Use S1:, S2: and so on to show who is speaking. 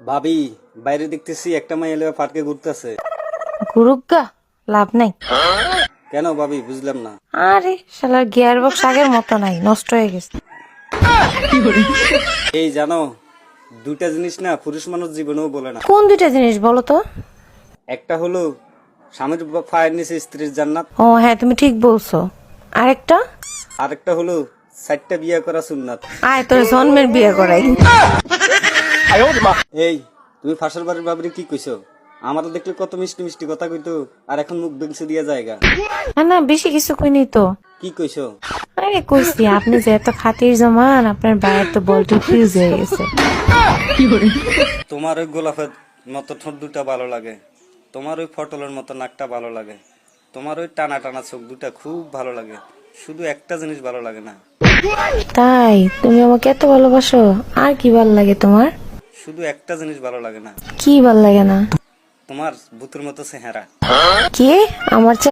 S1: ভাবি, বাইরে দেখতেছি একটা মাই এলে পার্কে ঘুরতেছে।
S2: গুরুগা লাভ নাই।
S1: কেন ভাবি, বুঝলাম না।
S2: আরে শালার গিয়ার বক্স আগের মতো নাই, নষ্ট হয়ে গেছে।
S1: এই জানো, দুইটা জিনিস না পুরুষ মানুষ জীবনেও বলে না।
S2: কোন দুইটা জিনিস বলো তো?
S1: একটা হলো স্বামীর পায়ের নিচে স্ত্রীর জান্নাত,
S2: ও হ্যাঁ, তুমি ঠিক বলছো। আরেকটা?
S1: আরেকটা হলো 4টা বিয়ে করা সুন্নাত।
S2: আয় তোর জন্মের বিয়ে করাই।
S1: এই, তুমি ফাঁসের বাড়ির ভাবরি কি কইছো? আমারও দেখলে কত মিষ্টি মিষ্টি কথা কইতো, আর এখন মুখ বেংসে দিয়া জায়গা।
S2: না না, বেশি কিছু কইনি তো।
S1: কি কইছো?
S2: আরে কইছি আপনি যে এত খাতির জমান, আপনার বাইরের তো বলটা ফিউজ হয়ে গেছে।
S1: তোমার ওই গোলাপের মতো ঠোঁট দুটা ভালো লাগে, তোমার ওই পটলের মতো নাকটা ভালো লাগে, তোমার ওই টানা টানা চোখ দুটা খুব ভালো লাগে। শুধু একটা জিনিস ভালো লাগে না।
S2: তাই তুমি আমাকে এত ভালোবাসো? আর কি ভাল লাগে তোমার?
S1: শুধু একটা জিনিস ভালো লাগে না,
S2: কি ভাল লাগে না?
S1: তোমার ভূতের মতো চেহারা।
S2: কি? আমার